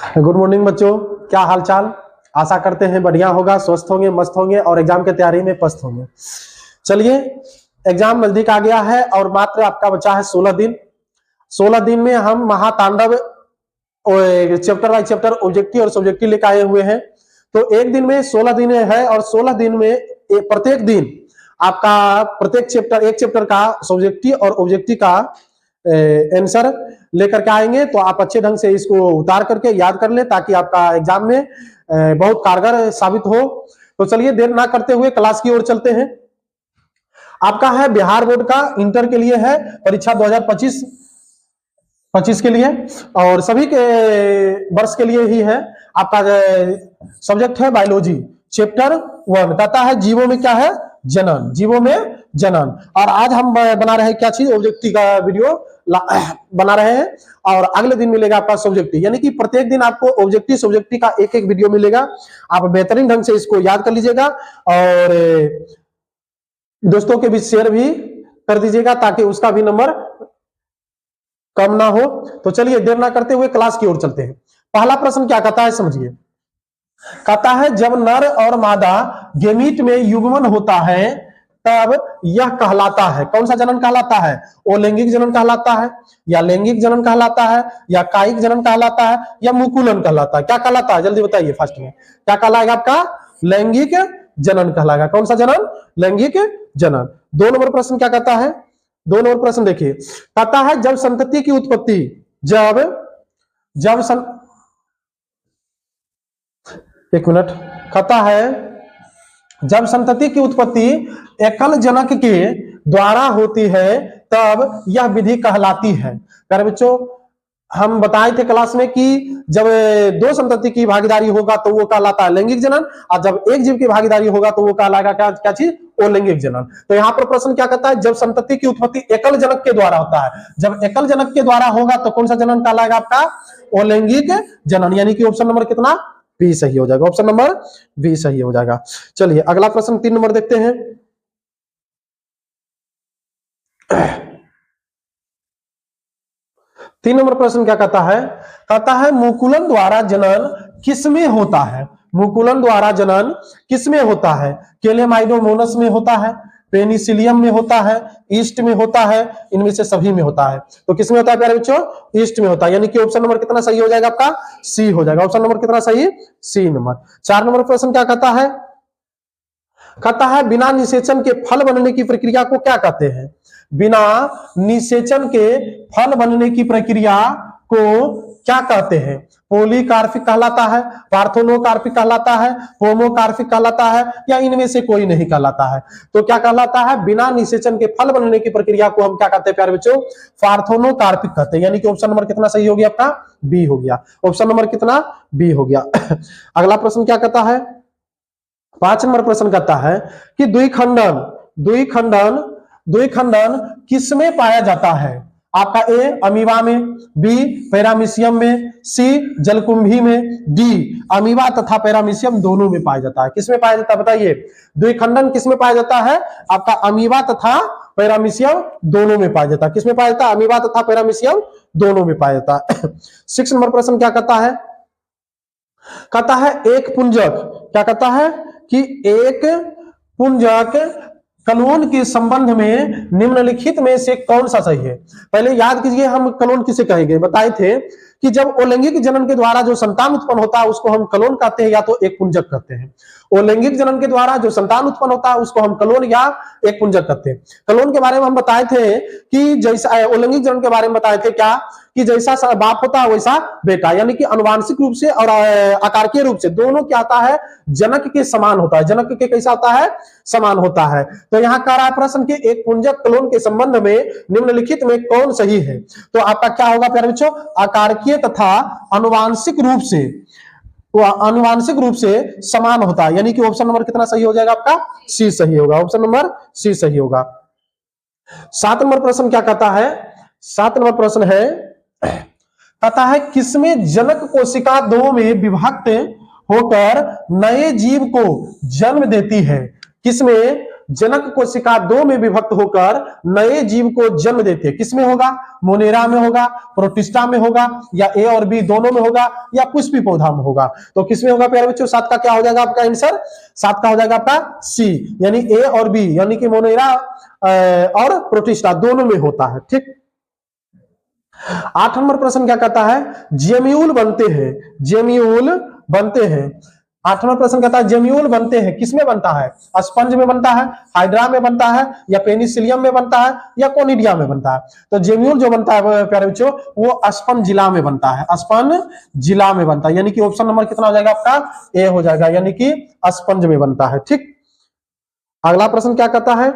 Good morning बच्चों, क्या हाल चाल। आशा करते हैं बढ़िया होगा, स्वस्थ होंगे, मस्त होंगे और एग्जाम की तैयारी में पस्त होंगे। चलिए, एग्जाम नजदीक आ गया है और मात्र आपका बचा है 16 दिन। 16 दिन में हम महातांडव चैप्टर बाय चैप्टर ऑब्जेक्टिव और सब्जेक्टिव लेकर आए हुए हैं। तो एक दिन में 16 दिन है और 16 दिन में प्रत्येक दिन आपका प्रत्येक चैप्टर, एक चैप्टर का सब्जेक्टिव और ऑब्जेक्टिव का आंसर लेकर के आएंगे। तो आप अच्छे ढंग से इसको उतार करके याद कर ले ताकि आपका एग्जाम में बहुत कारगर साबित हो। तो चलिए देर ना करते हुए क्लास की ओर चलते हैं। आपका है बिहार बोर्ड का इंटर के लिए है परीक्षा 2025 के लिए और सभी के वर्ष के लिए ही है। आपका सब्जेक्ट है बायोलॉजी, चैप्टर 1 कहता है जीवों में क्या है, जनन, जीवों में जनन। और आज हम बना रहे हैं क्या चीज, ऑब्जेक्टिव का वीडियो बना रहे हैं और अगले दिन मिलेगा आपका सब्जेक्टिव, यानी कि प्रत्येक दिन आपको ऑब्जेक्टिव सब्जेक्टिव का एक एक वीडियो मिलेगा। आप बेहतरीन ढंग से इसको याद कर लीजिएगा और दोस्तों के बीच शेयर भी कर दीजिएगा ताकि उसका भी नंबर कम ना हो। तो चलिए देर ना करते हुए क्लास की ओर चलते हैं। पहला प्रश्न क्या कहता है समझिए। कहता है जब नर और मादा गेमीट में युग्मन होता है तब यह कहलाता है, कौन सा जनन कहलाता है, अलैंगिक जनन कहलाता है या लैंगिक जनन कहलाता है या कायिक जनन कहलाता है या मुकुलन कहलाता है। क्या कहलाता है जल्दी बताइए फास्ट में, क्या कहलाएगा आपका, लैंगिक जनन कहलाएगा। कौन सा जनन, लैंगिक जनन। 2 नंबर प्रश्न क्या कहता है, 2 नंबर प्रश्न देखिए। कहता है जब संतति की उत्पत्ति, एक मिनट, कहता है जब संतति की उत्पत्ति एकल जनक के द्वारा होती है तब यह विधि कहलाती है। प्यारे बच्चों, हम बताए थे क्लास में कि जब 2 संतति की भागीदारी होगा तो वो कहलाता है लैंगिक जनन और जब एक जीव की भागीदारी होगा तो वो कहलाएगा क्या चीज, अलैंगिक जनन। तो यहाँ पर प्रश्न क्या कहता है, जब संतति की उत्पत्ति एकल जनक के द्वारा होता है, जब एकल जनक के द्वारा होगा तो कौन सा जनन कहलाएगा आपका, अलैंगिक जनन। यानी कि ऑप्शन नंबर कितना, बी सही हो जाएगा, ऑप्शन नंबर बी सही हो जाएगा। चलिए अगला प्रश्न 3 नंबर देखते हैं। 3 नंबर प्रश्न क्या कहता है, कहता है मुकुलन द्वारा जनन किसमें होता है, मुकुलन द्वारा जनन किसमें होता है, केलेमाइडोमोनस में होता है, पेनिसिलियम में होता है, ईस्ट में होता है, इनमें से सभी में होता है। तो किसमें होता है प्यारे बच्चों, ईस्ट में होता है। यानी कि ऑप्शन नंबर कितना सही हो जाएगा आपका, सी हो जाएगा। ऑप्शन नंबर कितना सही, सी नंबर। 4 नंबर प्रश्न क्या कहता है, कहता है बिना निषेचन के फल बनने की प्रक्रिया को क्या कहते हैं, बिना निषेचन के फल बनने की प्रक्रिया को क्या कहते हैं, पॉलीकार्पिक कहलाता है, पार्थेनोकार्पिक कहलाता है, होमोकार्पिक कहलाता है या इनमें से कोई नहीं कहलाता है। तो क्या कहलाता है, बिना निषेचन के फल बनने की प्रक्रिया को हम क्या कहते हैं प्यारे बच्चों, पार्थेनोकार्पिक कहते हैं। यानी कि ऑप्शन नंबर कितना सही हो गया आपका, बी हो गया। ऑप्शन नंबर कितना, बी हो गया। अगला प्रश्न क्या कहता है, 5 नंबर प्रश्न कहता है कि द्विखंडन किसमें पाया जाता है, आपका ए अमीबा में, बी पैरामीशियम में, सी जलकुंभी में, डी अमीबा तथा पैरामीशियम दोनों में पाया जाता है। किसमें पाया जाता है बताइए, द्विखंडन किसमें पाया जाता है, आपका अमीबा तथा पैरामीशियम दोनों में पाया जाता है। किसमें पाया जाता है, अमीबा तथा पैरामीशियम दोनों में पाया जाता है। 6 नंबर प्रश्न क्या कहता है, कहता है एक पुंजक, क्या कहता है कि एक पुंजक कलोन के संबंध में निम्नलिखित में से कौन सा सही है। पहले याद कीजिए हम कलोन किसे कहेंगे, बताए थे कि जब अलैंगिक जनन के द्वारा जो संतान उत्पन्न होता है उसको हम कलोन कहते हैं या तो एक पुंजक कहते हैं। अलैंगिक जनन के द्वारा जो संतान उत्पन्न होता है उसको हम कलोन या एक पुंजक कहते हैं। कलोन के बारे में हम बताए थे कि जैसा अलैंगिक जनन के बारे में बताए थे क्या, कि जैसा बाप होता है वैसा बेटा, यानी कि आनुवांशिक रूप से और आकारकीय रूप से दोनों क्या होता है, जनक के समान होता है। जनक के कैसा होता है, समान होता है। तो यहाँ कह रहा है प्रश्न के एक पुंजक कलोन के संबंध में निम्नलिखित में कौन सही है। तो आपका क्या होगा प्यारे बच्चों, आकारकीय तथा आनुवांशिक रूप से समान होता है। यानी कि ऑप्शन नंबर कितना सही हो जाएगा आपका, सी सही होगा। ऑप्शन नंबर सी सही होगा। 7 नंबर प्रश्न क्या कहता है, 7 नंबर प्रश्न है, कहता है किसमें जनक कोशिका 2 में विभक्त होकर नए जीव को जन्म देती है, किसमें जनक कोशिका 2 में विभक्त होकर नए जीव को जन्म देते हैं। किसमें होगा? मोनेरा में होगा, प्रोटिस्टा में होगा, या ए और बी दोनों में होगा, या पुष्पी पौधा में होगा। तो किसमें होगा प्यारे बच्चों? 7 का क्या हो जाएगा आपका आंसर? 7 का हो जाएगा आपका सी, यानी ए और बी, यानी कि मोनेरा और प्रोटिस्टा दोनों में होता है। ठीक। 8 नंबर प्रश्न क्या कहता है? जेम्यूल बनते हैं, जेम्यूल बनते हैं। 8 नंबर प्रश्न कहता है जेम्यूल बनते हैं, किसमें बनता है? स्पंज में बनता है, हाइड्रा में बनता है, या पेनिसिलियम में बनता है, या कोनिडिया में बनता है? तो जेम्यूल जो बनता है प्यारे बच्चों वो स्पंज जिला में बनता है, स्पंज जिला में बनता है, यानी कि ऑप्शन नंबर कितना हो जाएगा आपका? ए हो जाएगा, यानी कि स्पंज में बनता है। ठीक। अगला प्रश्न क्या कहता है?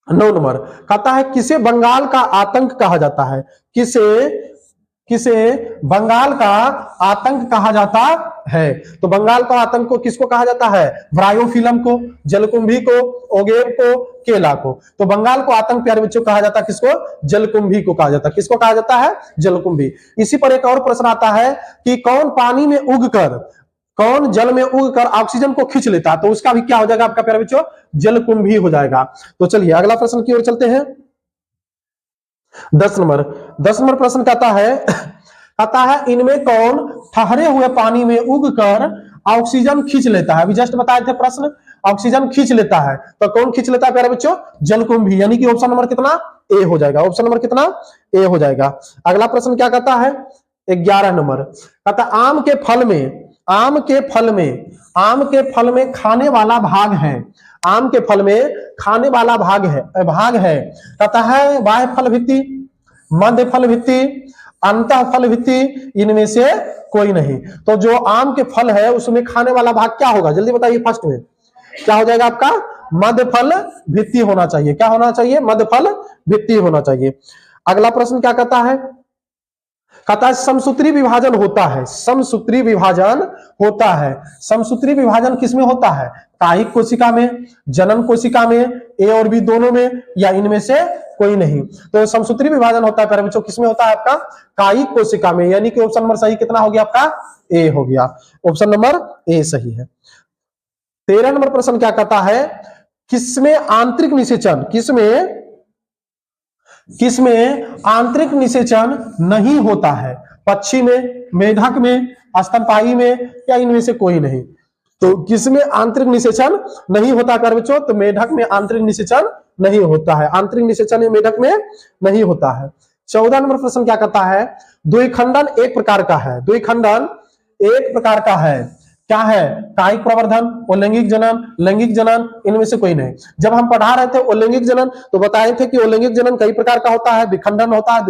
9 नंबर कहता है किसे बंगाल का आतंक कहा जाता है? किसे बंगाल का आतंक कहा जाता है? तो बंगाल का आतंक को किसको कहा जाता है? ब्रायोफिलम को, जलकुंभी को, ओगेव को, केला को। तो बंगाल को आतंक प्यारे बच्चों कहा जाता है किसको? जलकुंभी को कहा जाता है। किसको कहा जाता है? जलकुंभी। इसी पर एक और प्रश्न आता है कि कौन पानी में उगकर, कौन जल में उगकर ऑक्सीजन को खींच लेता है? तो उसका भी क्या हो जाएगा आपका प्यारे बच्चों? जलकुंभी हो जाएगा। तो चलिए अगला प्रश्न की ओर चलते हैं। 10 नंबर प्रश्न कहता है इनमें कौन ठहरे हुए पानी में उगकर ऑक्सीजन खींच लेता है? अभी जस्ट बताए थे प्रश्न, ऑक्सीजन खींच लेता है। तो कौन खींच लेता है प्यारे बच्चों? जलकुंभी, यानी कि ऑप्शन नंबर कितना? ए हो जाएगा। ऑप्शन नंबर कितना? ए हो जाएगा। अगला प्रश्न क्या कहता है? 11 नंबर कहता आम के फल में खाने वाला भाग है, आम के फल में खाने वाला भाग है कहता है बाह्य फल भित्ति, मध्य फल भित्ति, अंतः फल भित्ति, इनमें से कोई नहीं। तो जो आम के फल है उसमें खाने वाला भाग क्या होगा? जल्दी बताइए। फर्स्ट में क्या हो जाएगा आपका? मध्य फल भित्ति होना चाहिए। क्या होना चाहिए? मध्य फल भित्ति होना चाहिए। अगला प्रश्न क्या कहता है? कहता है समसूत्री विभाजन होता है, समसूत्री विभाजन होता है। समसूत्री विभाजन किसमें होता है? कायिक कोशिका में, जनन कोशिका में, ए और बी दोनों में, या इनमें से कोई नहीं। तो समसूत्री विभाजन होता है प्यारे बच्चों किसमें होता है? आपका कायिक कोशिका में, यानी कि ऑप्शन नंबर सही कितना हो गया आपका? ए हो गया। ऑप्शन नंबर ए सही है। 13 नंबर प्रश्न क्या कहता है? किसमें आंतरिक निषेचन, किसमें आंतरिक निषेचन नहीं होता है? पक्षी में, मेढक में, स्तनपायी में, या इनमें से कोई नहीं? तो किसमें आंतरिक निषेचन नहीं होता प्यारे बच्चों? तो मेढक में आंतरिक निषेचन नहीं होता है, आंतरिक निषेचन मेढक में नहीं होता है। 14 नंबर प्रश्न क्या कहता है? द्विखंडन एक प्रकार का है, द्विखंडन एक प्रकार का है, क्या है? कायिक प्रवर्धन, ओलैंगिक जनन, लैंगिक जनन, इनमें से कोई नहीं। जब हम पढ़ा रहे थे ओलैंगिक जनन तो बताए थे कि ओलैंगिक जनन कई प्रकार का होता है, विखंडन होता है,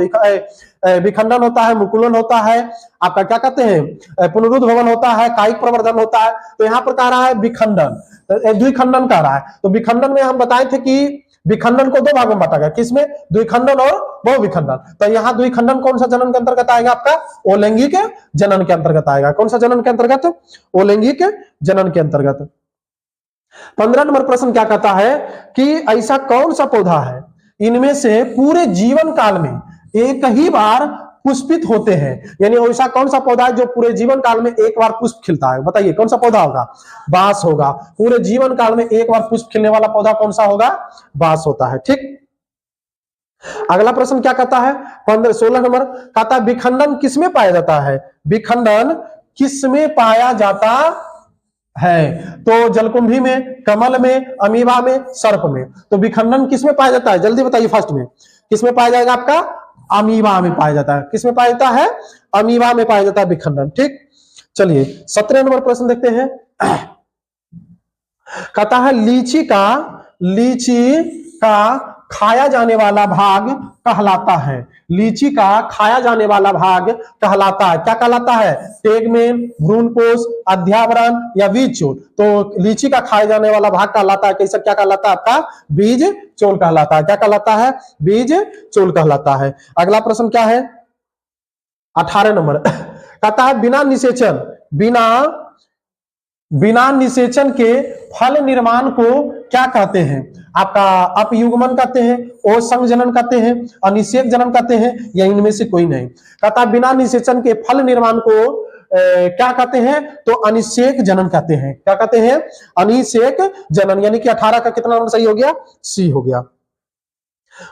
विखंडन होता है, मुकुलन होता है, आपका क्या कहते हैं पुनरुद्भवन होता है, कायिक प्रवर्धन होता है। तो यहाँ पर कह रहा है विखंडन, द्विखंडन कह रहा है। तो विखंडन में हम बताए थे कि विखंडन को 2 भाग में बांटा गया, किसमें? द्विखंडन और बहुविखंडन। तो यहाँ द्विखंडन कौन सा जनन के अंतर्गत आएगा? आपका ओलैंगिक जनन के अंतर्गत आएगा। कौन सा जनन के अंतर्गत? ओलैंगिक जनन के अंतर्गत। 15 नंबर प्रश्न क्या कहता है कि ऐसा कौन सा पौधा है इनमें से पूरे जीवन काल में एक ही बार पुष्पित होते हैं? यानी ऐसा कौन सा पौधा है जो पूरे जीवन काल में एक बार पुष्प खिलता है? बताइए कौन सा पौधा होगा? बांस होगा। पूरे जीवन काल में एक बार पुष्प खिलने वाला पौधा कौन सा होगा? बांस होता है। ठीक। अगला प्रश्न क्या कहता है? 16 नंबर कहता है विखंडन किसमें पाया जाता है? विखंडन किसमें पाया जाता है? तो जलकुंभी में, कमल में, अमीबा में, सर्प में। तो विखंडन किसमें पाया जाता है? जल्दी बताइए। फर्स्ट में किसमें पाया जाएगा? आपका अमीबा में पाया जाता है। किसमें पाया जाता है? अमीबा में पाया जाता है विखंडन। ठीक। चलिए 17 नंबर प्रश्न देखते हैं। कहता है लीची का खाया जाने वाला भाग कहलाता है, लीची का खाया जाने वाला भाग कहलाता है, क्या कहलाता है? टेगमेन, भ्रूणपोष, अध्यावरण, या बीज चोल। तो लीची का खाया जाने वाला भाग कहलाता है कैसा? क्या कहलाता है? आपका बीज चोल कहलाता है। क्या कहलाता है? बीज चोल कहलाता है। अगला प्रश्न क्या है? 18 नंबर कहता है बिना निषेचन के फल निर्माण को क्या कहते हैं? आपका अपयुग्मन कहते हैं, ओसंग जनन कहते हैं, अनिषेक जनन कहते हैं, या इनमें से कोई नहीं? कहता बिना निषेचन के फल निर्माण को क्या कहते हैं, तो अनिषेक जनन कहते हैं। क्या कहते हैं, अनिषेक जनन, यानी कि 18 का कितना नंबर सही हो गया, सी हो गया।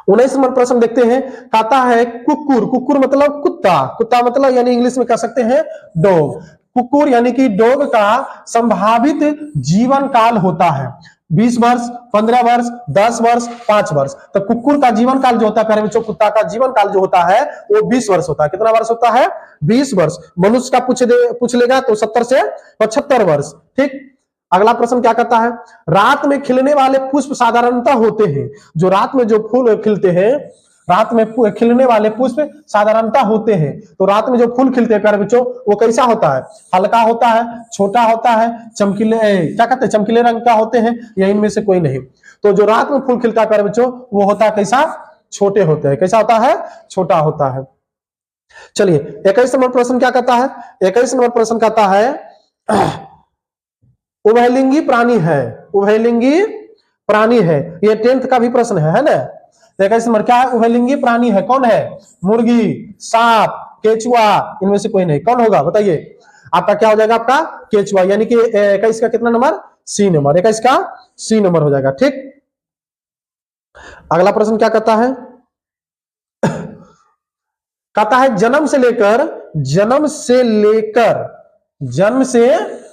19 नंबर प्रश्न देखते हैं, कहता है कुकुर, कुकुर मतलब कुत्ता, कुत्ता मतलब यानी इंग्लिश में कह सकते हैं डॉग। कुकुर यानी कि डॉग का संभावित जीवन काल होता है 20 वर्ष, 15 वर्ष, 10 वर्ष, 5 वर्ष। तो कुकुर का जीवन काल जो होता है प्यारे बच्चों, कुत्ता का जीवन काल जो होता है वो 20 वर्ष होता है। कितना वर्ष होता है, 20 वर्ष। मनुष्य का पूछ लेगा तो 70 से 75 वर्ष। ठीक। अगला प्रश्न क्या कहता है, रात में खिलने वाले पुष्प साधारणतः होते हैं, जो रात में जो फूल खिलते हैं, रात में खिलने वाले पुष्प साधारणतः होते हैं। तो रात में जो फूल खिलते हैं प्यारे बच्चों वो कैसा होता है, हल्का होता है, छोटा होता है, चमकीले, क्या कहते हैं, चमकीले रंग का होते हैं, या इनमें से कोई नहीं। तो जो रात में फूल खिलता है प्यारे बच्चों वो होता है कैसा, छोटे होते हैं। कैसा होता है, छोटा होता है। चलिए 21 नंबर प्रश्न क्या कहता है, 21 नंबर प्रश्न कहता है उभयलिंगी प्राणी है, उभयलिंगी प्राणी है। ये 10th का भी प्रश्न है ना। 21 नंबर क्या है, उभयलिंगी प्राणी है, कौन है, मुर्गी, सांप, केचुआ, इनमें से कोई नहीं, कौन होगा बताइए। आपका क्या हो जाएगा, आपका केचुआ, यानी कि 21 का कितना नंबर, सी नंबर, 21 का सी नंबर हो जाएगा। ठीक। अगला प्रश्न क्या कहता है, कहता है जन्म से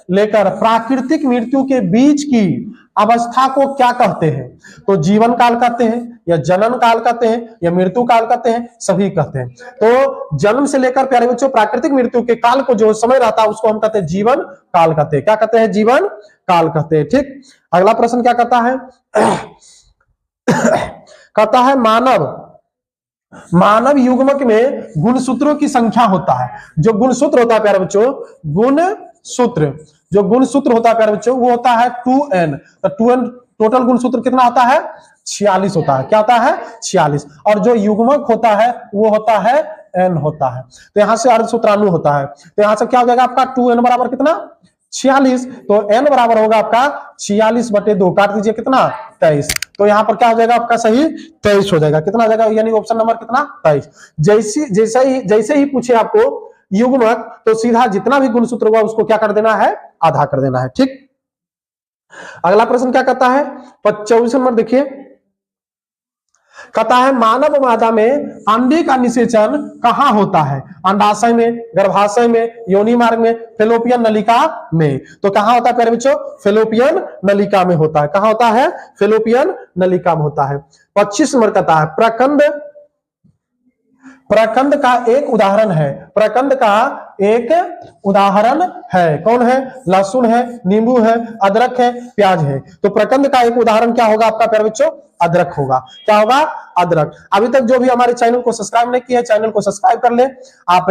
लेकर प्राकृतिक मृत्यु के बीच की अवस्था को क्या कहते हैं। तो जीवन काल कहते हैं, या जनन काल कहते हैं, या मृत्यु काल कहते हैं, सभी कहते हैं। तो जन्म से लेकर प्यारे बच्चों प्राकृतिक मृत्यु के काल को जो समय रहता है उसको हम कहते हैं जीवन काल कहते हैं। क्या कहते हैं, जीवन काल कहते हैं। ठीक। अगला प्रश्न क्या कहता है, कहता है मानव युग्मक में गुणसूत्रों की संख्या होता है। जो गुणसूत्र होता है प्यारे बच्चों, गुणसूत्र, जो गुणसूत्र होता है प्यारे बच्चों वो होता है 2n। तो 2n टोटल गुणसूत्र कितना होता है, 46 होता है। क्या होता है, 46। और जो युग्मक होता है वो होता है n होता है। तो यहां से अर्धसूत्राणु होता है। तो यहां से क्या हो जाएगा आपका 2n बराबर कितना, 46। तो n बराबर होगा आपका 46/2, काट दीजिए कितना, 23। तो यहाँ पर क्या हो जाएगा आपका सही 23 हो जाएगा। कितना हो जाएगा, यानी ऑप्शन नंबर कितना, 23। जैसे ही पूछे आपको युग्मक तो सीधा जितना भी गुणसूत्र होगा उसको क्या कर देना है, आधा कर देना है। ठीक। अगला प्रश्न क्या कहता है, 24 नंबर देखिए, कहता है मानव मादा में अंडे का निषेचन कहां होता है, अंडाशय में, गर्भाशय में, योनि मार्ग में, फेलोपियन नलिका में। तो कहां होता है प्यारे बच्चों, फेलोपियन नलिका में होता है। कहां होता है, फेलोपियन नलिका में होता है। 25 नंबर कहता है प्रकंद का एक उदाहरण है, प्रकंद का एक उदाहरण है, कौन है, लहसुन है, नींबू है, अदरक है, प्याज है। तो प्रकंद का एक उदाहरण क्या होगा आपका प्यारे बच्चों, अदरक होगा। क्या होगा, अदरक। अभी तक जो भी हमारे चैनल को सब्सक्राइब नहीं किया है चैनल को सब्सक्राइब कर ले। आप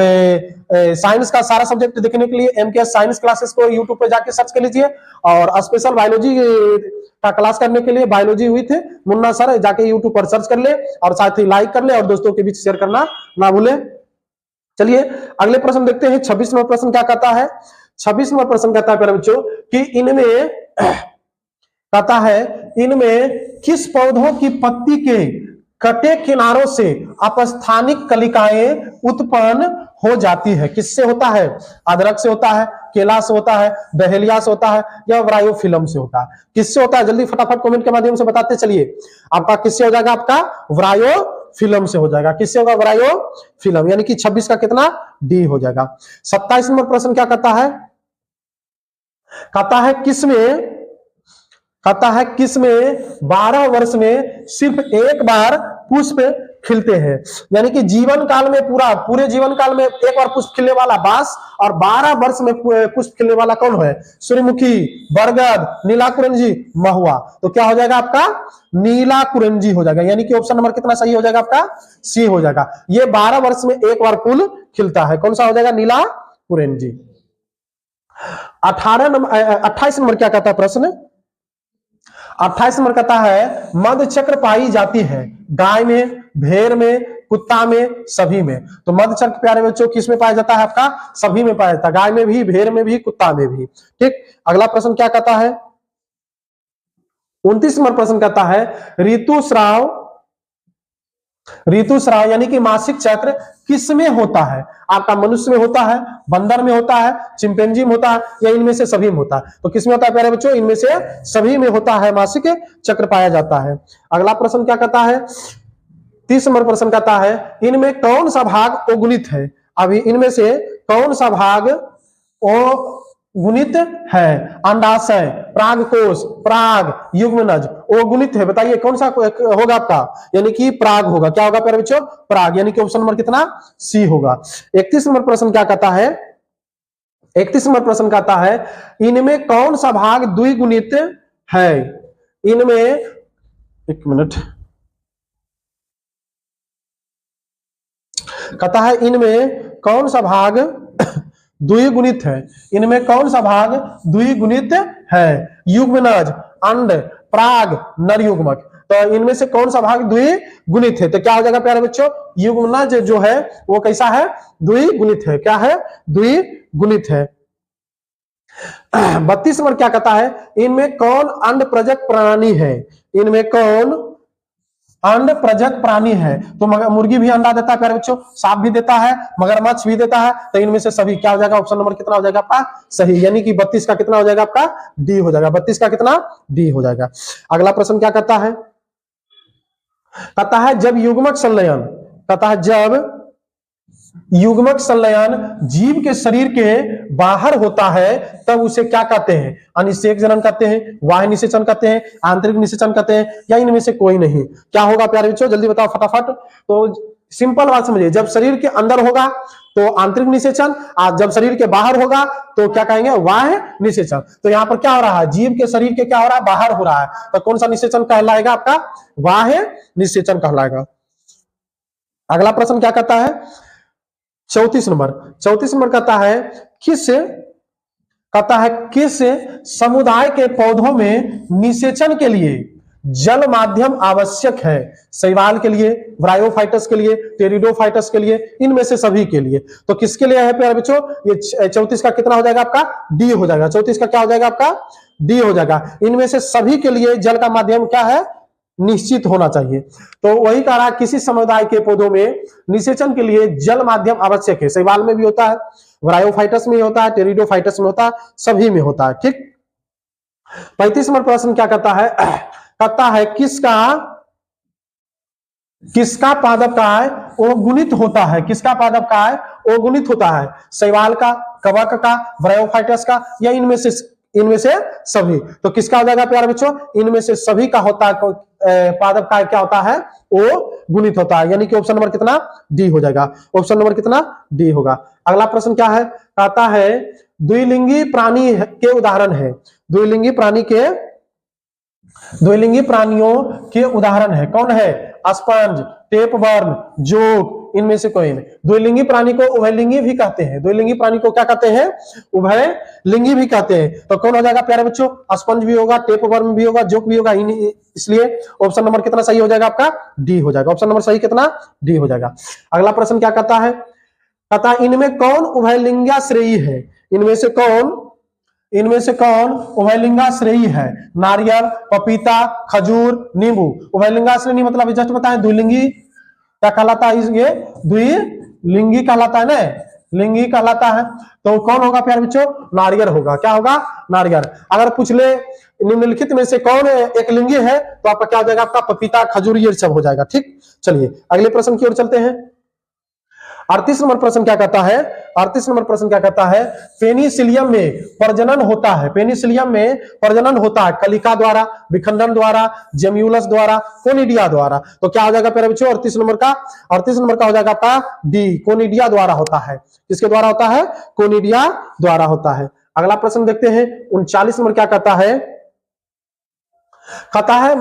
साइंस का सारा सब्जेक्ट देखने के लिए एमकेएस साइंस क्लासेस को यूट्यूब पे जाके सर्च कर लीजिए, और स्पेशल बायोलॉजी का क्लास करने के लिए बायोलॉजी विथ मुन्ना सर जाके यूट्यूब पर सर्च कर ले, और साथ ही लाइक कर ले और दोस्तों के बीच शेयर करना ना भूले। चलिए अगले प्रश्न देखते हैं। 26 नंबर प्रश्न क्या कहता है, 26 नंबर प्रश्न कहता है प्यारे बच्चों कि इनमें कहता है इनमें किस पौधों की पत्ती के कटे किनारों से अपस्थानिक कलिकाएं उत्पन्न हो जाती है। किससे होता है, अदरक से होता है, केला से होता है, डहेलिया से होता है, या ब्रायोफिलम से होता है। किससे होता है, जल्दी फटाफट कमेंट के माध्यम से बताते चलिए। आपका किससे हो जाएगा, आपका ब्रायोफिलम से हो जाएगा। किससे होगा, ब्रायोफिलम, यानी कि 26 का कितना, डी हो जाएगा। 27 नंबर प्रश्न क्या कहता है, कहता है किसमें 12 वर्ष में सिर्फ एक बार पुष्प खिलते हैं। यानी कि जीवन काल में पूरे जीवन काल में एक बार पुष्प खिलने वाला बांस, और 12 वर्ष में पुष्प खिलने वाला कौन है, सूर्यमुखी, बरगद, नीला कुरंजी, महुआ। तो क्या हो जाएगा आपका, नीला कुरंजी हो जाएगा। यानी कि ऑप्शन नंबर कितना सही हो जाएगा आपका, सी हो जाएगा। ये 12 वर्ष में एक बार फूल खिलता है, कौन सा हो जाएगा, नीला कुरंजी। 28 नंबर क्या कहता है प्रश्न, 28 नंबर कहता है मध चक्र पाई जाती है गाय में, भेड़ में, कुत्ता में, सभी में। तो मध चक्र प्यारे बच्चों किस में पाया जाता है, आपका सभी में पाया जाता है, गाय में भी, भेड़ में भी, कुत्ता में भी। ठीक। अगला प्रश्न क्या कहता है, 29 नंबर प्रश्न कहता है ऋतुस्राव ऋतुस्राव यानी कि मासिक चक्र किस में होता है? आपका मनुष्य में होता है, बंदर में होता है, चिंपैंजी में होता है, या इनमें से सभी में होता है? तो किस में होता है प्यारे बच्चों? इनमें से सभी में होता है, मासिक चक्र पाया जाता है। अगला प्रश्न क्या कहता है? 30 नंबर प्रश्न कहता है इनमें कौन सा भाग अगुणित है? अभी इनमें से कौन सा भाग अगुणित है? अंडाशय, प्रागकोश, प्राग, युग्मनज अगुणित है। बताइए कौन सा होगा आपका? यानी कि प्राग होगा। क्या होगा प्यारे बच्चों? प्राग, यानी कि ऑप्शन नंबर कितना? सी होगा। 31 नंबर प्रश्न क्या कहता है? 31 नंबर प्रश्न कहता है इनमें कौन सा भाग द्विगुणित है? इनमें, एक मिनट, कहता है इनमें कौन सा भाग द्विगुणित है? इनमें कौन सा भाग द्विगुणित है? युग्मनज, अंड, प्राग, नरयुग्मक। तो इनमें से कौन सा भाग द्विगुणित है? तो क्या हो जाएगा प्यारे बच्चों? युग्मनज जो है वो कैसा है? द्विगुणित है। क्या है? द्विगुणित है। 32 नंबर क्या कहता है इनमें कौन अंड प्रजक प्राणी है? इनमें कौन अंड प्रजक प्राणी है? तो मुर्गी भी अंडा देता है प्यारे बच्चों, सांप भी देता है, मगरमच्छ भी देता है। तो इनमें से सभी क्या हो जाएगा? ऑप्शन नंबर कितना हो जाएगा आपका? सही, यानी कि 32 का कितना हो जाएगा आपका? डी हो जाएगा। 32 का कितना? डी हो जाएगा। अगला प्रश्न क्या कहता है? कहता है जब युग्मक संलयन, कहता है जब युग्मक संलयन जीव के शरीर के बाहर होता है तब उसे क्या कहते हैं? अनिषेक जनन कहते हैं, बाह्य निषेचन कहते हैं, आंतरिक निषेचन कहते हैं, या इनमें से कोई नहीं? क्या होगा प्यारे बच्चों? जल्दी बताओ फटाफट। तो सिंपल बात समझिए, जब शरीर के अंदर होगा तो आंतरिक निषेचन, और जब शरीर के बाहर होगा तो क्या कहेंगे? बाह्य निषेचन। तो यहाँ पर क्या हो रहा है? जीव के शरीर के क्या हो रहा है? बाहर हो रहा है। तो कौन सा निषेचन कहलाएगा आपका? बाह्य निषेचन कहलाएगा। अगला प्रश्न क्या कहता है? 34 नंबर। 34 नंबर कहता है किस समुदाय के पौधों में निषेचन के लिए जल माध्यम आवश्यक है? शैवाल के लिए, ब्रायोफाइटस के लिए, टेरिडोफाइटस के लिए, इनमें से सभी के लिए। तो किसके लिए है प्यारे बच्चों? ये 34 का कितना हो जाएगा आपका? डी हो जाएगा। 34 का क्या हो जाएगा आपका? डी हो जाएगा। इनमें से सभी के लिए जल का माध्यम क्या है? निश्चित होना चाहिए। तो वही कह रहा, किसी समुदाय के पौधों में निषेचन के लिए जल माध्यम आवश्यक है। शैवाल में भी होता है, ब्रायोफाइटस में होता है, टेरिडोफाइटस में होता है, सभी में होता है। ठीक। 35 नंबर प्रश्न क्या कहता है? कहता है किसका पादप का है वो गुणित होता है? किसका पादप का है वो गुणित होता है? शैवाल का, कवक का, ब्रायोफाइटस का, या इनमें से सभी? तो किसका हो जाएगा प्यारे बच्चों? इनमें से सभी का होता है। पादप का क्या होता है? वो गुणित होता है, यानी कि ऑप्शन नंबर कितना? डी हो जाएगा। ऑप्शन नंबर कितना? डी होगा। अगला प्रश्न क्या है? कहता है द्विलिंगी प्राणी के उदाहरण है। द्विलिंगी प्राणियों के उदाहरण है। कौन है? स्पंज, टेपवर्म, जोक, इनमें से कोई नहीं। द्विलिंगी प्राणी को उभयलिंगी भी कहते हैं। द्विलिंगी प्राणी को क्या कहते हैं? उभयलिंगी भी कहते हैं। तो कौन हो जाएगा प्यारे बच्चों? स्पंज भी होगा, टेपवर्म भी होगा, जोक भी होगा। इसलिए ऑप्शन नंबर कितना सही हो जाएगा आपका? डी हो जाएगा। ऑप्शन नंबर सही कितना? डी हो जाएगा। अगला प्रश्न क्या कहता है? कहता है इनमें कौन उभयलिंगाश्रयी है? इनमें से कौन उभयलिंगाश्रयी है? नारियल, पपीता, खजूर, नींबू। उभयलिंगाश्रयी मतलब जस्ट बताएं द्विलिंगी क्या कहलाता है? ये द्विलिंगी कहलाता है ना, लिंगी कहलाता है। तो कौन होगा प्यारे बच्चों? नारियल होगा। क्या होगा? नारियल। अगर पूछ ले निम्नलिखित में से कौन एक लिंगी है तो आपका क्या हो जाएगा? आपका पपीता, खजूर, ये सब हो जाएगा। ठीक। चलिए अगले प्रश्न की ओर चलते हैं। 38 नंबर प्रश्न क्या कहता है? 38 नंबर प्रश्न क्या कहता है? पेनिसिलियम में प्रजनन होता है। पेनिसिलियम में प्रजनन होता है कलिका द्वारा, विखंडन द्वारा, जेम्यूलस द्वारा, कोनिडिया द्वारा। तो क्या हो जाएगा प्यारे बच्चों? 38 नंबर का हो जाएगा आपका डी, कोनिडिया द्वारा होता है। किसके द्वारा होता है? कोनिडिया द्वारा होता है। अगला प्रश्न देखते हैं। 39 नंबर क्या कहता है? कहता है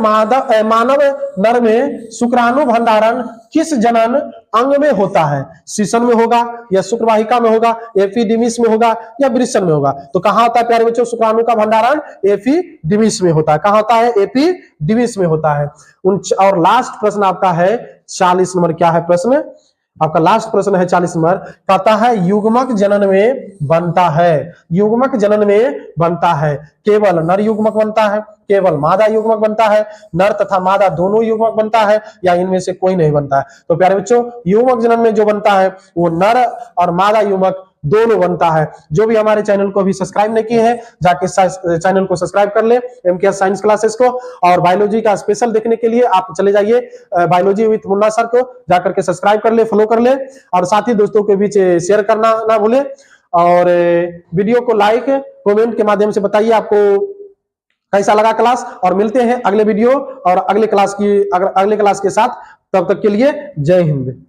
मानव नर में शुक्राणु भंडारण किस जनन अंग में होता है? शीशन में होगा, या शुक्रवाहिका में होगा, एपिडिमिस में होगा, या वृषण में होगा? तो कहां होता है प्यारे बच्चों शुक्राणु का भंडारण? एपिडिमिस में होता है। कहां होता है? एपिडिमिस में होता है। और लास्ट प्रश्न आपका है 40 नंबर। क्या है प्रश्न? आपका लास्ट प्रश्न है 40 नंबर, कहता है युग्मक जनन में बनता है, युग्मक जनन में बनता है, केवल नर युग्मक बनता है, केवल मादा युग्मक बनता है, नर तथा मादा दोनों युग्मक बनता है, या इनमें से कोई नहीं बनता है। तो प्यारे बच्चों, युग्मक जनन में जो बनता है वो नर और मादा युग्मक दोनों बनता है। जो भी हमारे चैनल को अभी सब्सक्राइब नहीं किए हैं, जाके चैनल को सब्सक्राइब कर ले, एमकेएस साइंस क्लासेस को। और बायोलॉजी का स्पेशल देखने के लिए आप चले जाइए बायोलॉजी विद मुन्ना सर को, जाकर के सब्सक्राइब कर ले, फॉलो कर ले, और साथ ही दोस्तों के बीच शेयर करना ना भूले। और वीडियो को लाइक कमेंट के माध्यम से बताइए आपको कैसा लगा क्लास। और मिलते हैं अगले वीडियो और अगले क्लास के साथ। तब तक के लिए जय हिंद।